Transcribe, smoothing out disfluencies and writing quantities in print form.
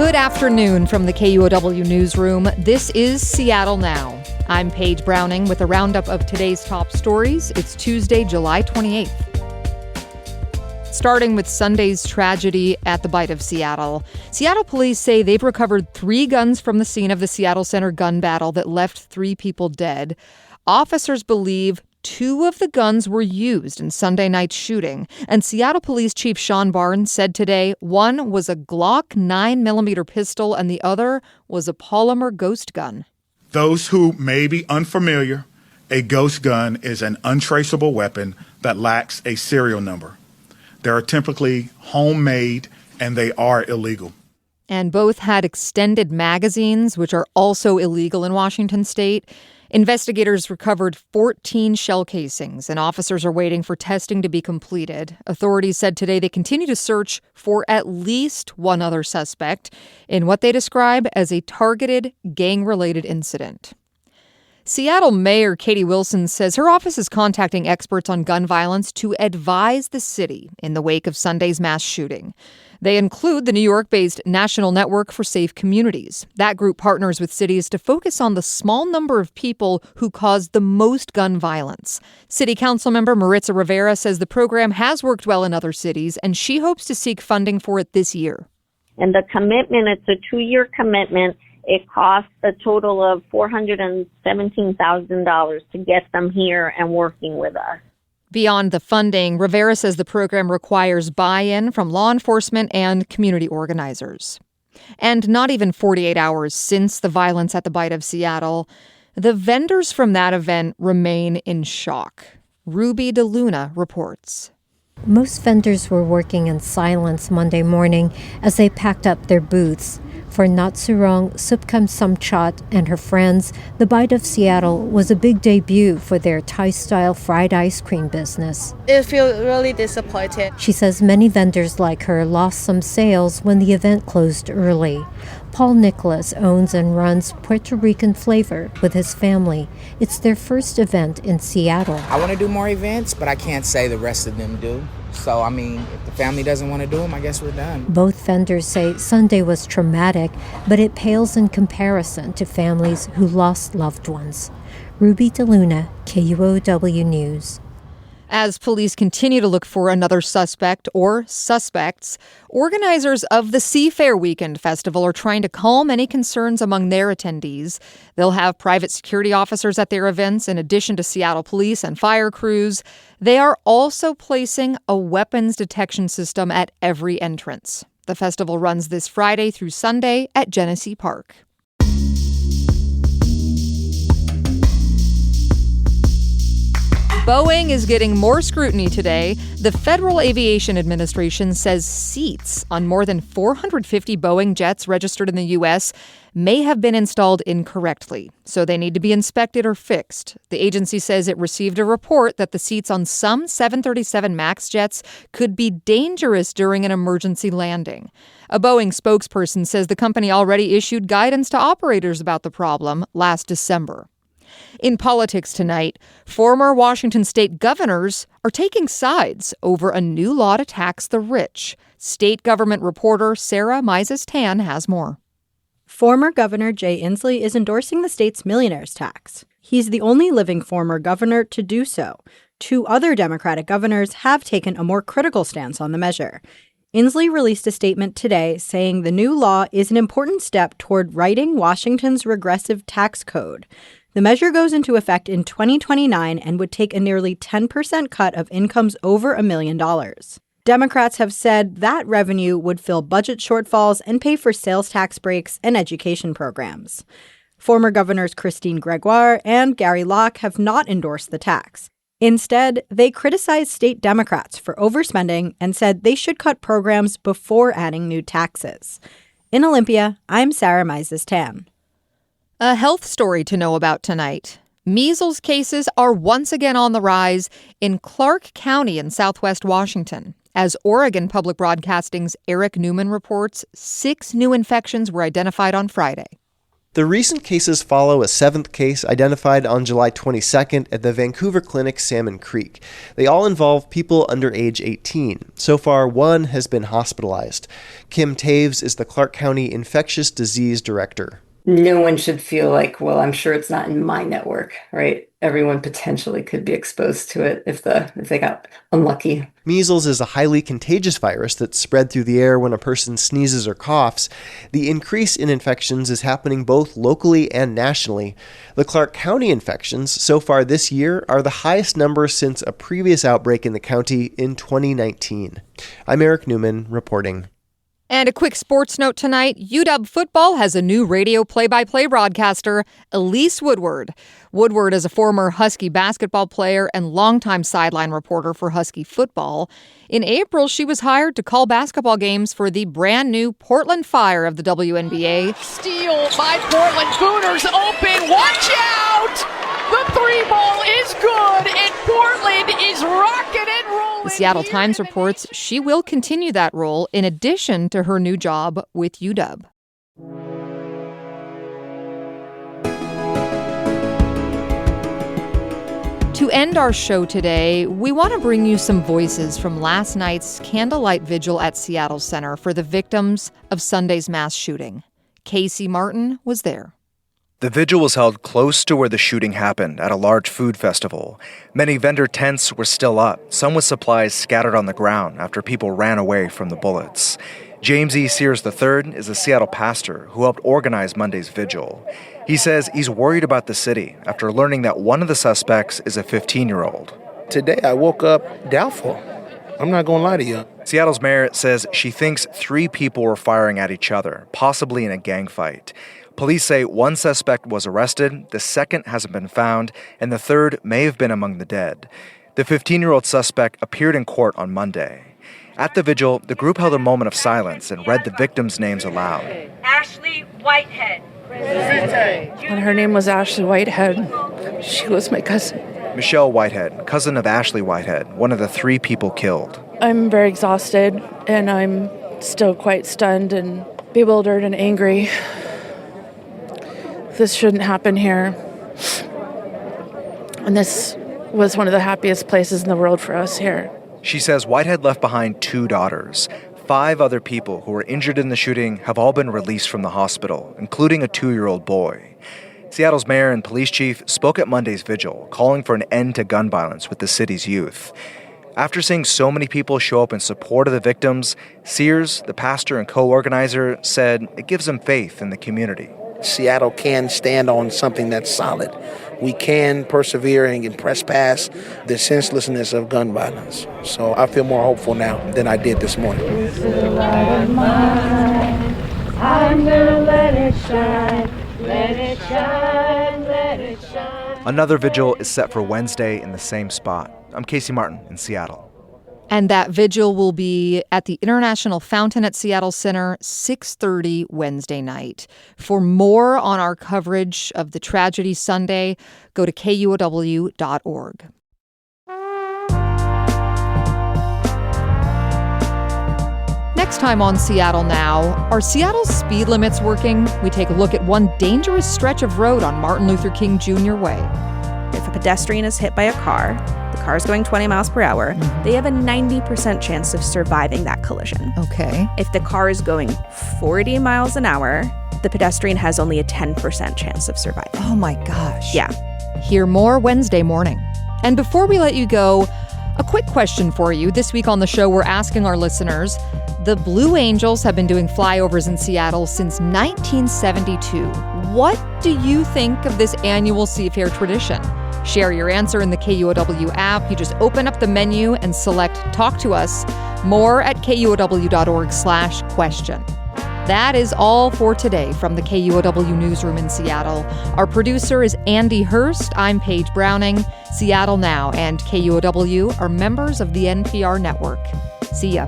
Good afternoon from the KUOW newsroom. This is Seattle Now. I'm Paige Browning with a roundup of today's top stories. It's Tuesday, July 28th. Starting with Sunday's tragedy at the Bite of Seattle. Seattle police say they've recovered 3 guns from the scene of the Seattle Center gun battle that left 3 people dead. Officers believe 2 of the guns were used in Sunday night's shooting, and Seattle Police Chief Sean Barnes said today one was a Glock 9mm pistol and the other was a polymer ghost gun. Those who may be unfamiliar, a ghost gun is an untraceable weapon that lacks a serial number. They are typically homemade and they are illegal. And both had extended magazines, which are also illegal in Washington state. Investigators recovered 14 shell casings, and officers are waiting for testing to be completed. Authorities said today they continue to search for at least one other suspect in what they describe as a targeted gang-related incident. Seattle Mayor Katie Wilson says her office is contacting experts on gun violence to advise the city in the wake of Sunday's mass shooting. They include the New York-based National Network for Safe Communities. That group partners with cities to focus on the small number of people who cause the most gun violence. City Council member Maritza Rivera says the program has worked well in other cities, and she hopes to seek funding for it this year. And the commitment, it's a 2-year commitment. It costs a total of $417,000 to get them here and working with us. Beyond the funding, Rivera says the program requires buy-in from law enforcement and community organizers. And not even 48 hours since the violence at the Bite of Seattle, the vendors from that event remain in shock. Ruby DeLuna reports. Most vendors were working in silence Monday morning as they packed up their booths. For Natsurong Supkam Samchat and her friends, the Bite of Seattle was a big debut for their Thai-style fried ice cream business. It feels really disappointed. She says many vendors like her lost some sales when the event closed early. Paul Nicholas owns and runs Puerto Rican Flavor with his family. It's their first event in Seattle. I want to do more events, but I can't say the rest of them do. So, if the family doesn't want to do them, I guess we're done. Both vendors say Sunday was traumatic, but it pales in comparison to families who lost loved ones. Ruby DeLuna, KUOW News. As police continue to look for another suspect or suspects, organizers of the Seafair Weekend Festival are trying to calm any concerns among their attendees. They'll have private security officers at their events in addition to Seattle police and fire crews. They are also placing a weapons detection system at every entrance. The festival runs this Friday through Sunday at Genesee Park. Boeing is getting more scrutiny today. The Federal Aviation Administration says seats on more than 450 Boeing jets registered in the U.S. may have been installed incorrectly, so they need to be inspected or fixed. The agency says it received a report that the seats on some 737 MAX jets could be dangerous during an emergency landing. A Boeing spokesperson says the company already issued guidance to operators about the problem last December. In politics tonight, former Washington state governors are taking sides over a new law to tax the rich. State government reporter Sarah Mises-Tan has more. Former Governor Jay Inslee is endorsing the state's millionaires tax. He's the only living former governor to do so. 2 other Democratic governors have taken a more critical stance on the measure. Inslee released a statement today saying the new law is an important step toward righting Washington's regressive tax code. The measure goes into effect in 2029 and would take a nearly 10% cut of incomes over $1 million. Democrats have said that revenue would fill budget shortfalls and pay for sales tax breaks and education programs. Former Governors Christine Gregoire and Gary Locke have not endorsed the tax. Instead, they criticized state Democrats for overspending and said they should cut programs before adding new taxes. In Olympia, I'm Sarah Mises-Tan. A health story to know about tonight. Measles cases are once again on the rise in Clark County in southwest Washington. As Oregon Public Broadcasting's Eric Newman reports, 6 new infections were identified on Friday. The recent cases follow a 7th case identified on July 22nd at the Vancouver clinic Salmon Creek. They all involve people under age 18. So far, one has been hospitalized. Kim Taves is the Clark County Infectious Disease Director. No one should feel like, well, I'm sure it's not in my network, right? Everyone potentially could be exposed to it if they got unlucky. Measles is a highly contagious virus that's spread through the air when a person sneezes or coughs. The increase in infections is happening both locally and nationally. The Clark County infections so far this year are the highest number since a previous outbreak in the county in 2019. I'm Eric Newman reporting. And a quick sports note tonight, UW football has a new radio play-by-play broadcaster, Elise Woodward. Woodward is a former Husky basketball player and longtime sideline reporter for Husky football. In April, she was hired to call basketball games for the brand new Portland Fire of the WNBA. Steal by Portland, Gooners open, watch out! The three ball is good, and Portland is rocking and rolling. The Seattle Times reports she will continue that role in addition to her new job with UW. To end our show today, we want to bring you some voices from last night's candlelight vigil at Seattle Center for the victims of Sunday's mass shooting. Casey Martin was there. The vigil was held close to where the shooting happened at a large food festival. Many vendor tents were still up, some with supplies scattered on the ground after people ran away from the bullets. James E. Sears III is a Seattle pastor who helped organize Monday's vigil. He says he's worried about the city after learning that one of the suspects is a 15-year-old. Today I woke up doubtful. I'm not going to lie to you. Seattle's mayor says she thinks 3 people were firing at each other, possibly in a gang fight. Police say one suspect was arrested, the second hasn't been found, and the third may have been among the dead. The 15-year-old suspect appeared in court on Monday. At the vigil, the group held a moment of silence and read the victims' names aloud. Ashley Whitehead. And her name was Ashley Whitehead. She was my cousin. Michelle Whitehead, cousin of Ashley Whitehead, one of the 3 people killed. I'm very exhausted, and I'm still quite stunned and bewildered and angry. This shouldn't happen here. And this was one of the happiest places in the world for us here. She says Whitehead left behind 2 daughters. 5 other people who were injured in the shooting have all been released from the hospital, including a 2-year-old boy. Seattle's mayor and police chief spoke at Monday's vigil, calling for an end to gun violence with the city's youth. After seeing so many people show up in support of the victims, Sears, the pastor and co-organizer, said it gives him faith in the community. Seattle can stand on something that's solid. We can persevere and press past the senselessness of gun violence. So I feel more hopeful now than I did this morning. I'm gonna let it shine, let it shine, let it shine. Another vigil is set for Wednesday in the same spot. I'm Casey Martin in Seattle. And that vigil will be at the International Fountain at Seattle Center, 6:30 Wednesday night. For more on our coverage of the tragedy Sunday, go to KUOW.org. Next time on Seattle Now, are Seattle's speed limits working? We take a look at one dangerous stretch of road on Martin Luther King Jr. Way. If a pedestrian is hit by a car, the car is going 20 miles per hour, they have a 90% chance of surviving that collision. Okay. If the car is going 40 miles an hour, the pedestrian has only a 10% chance of surviving. Oh my gosh. Yeah. Hear more Wednesday morning. And before we let you go, a quick question for you. This week on the show, we're asking our listeners, the Blue Angels have been doing flyovers in Seattle since 1972. What do you think of this annual Seafair tradition? Share your answer in the KUOW app. You just open up the menu and select Talk to Us. More at KUOW.org/question. That is all for today from the KUOW Newsroom in Seattle. Our producer is Andy Hurst. I'm Paige Browning. Seattle Now and KUOW are members of the NPR network. See ya.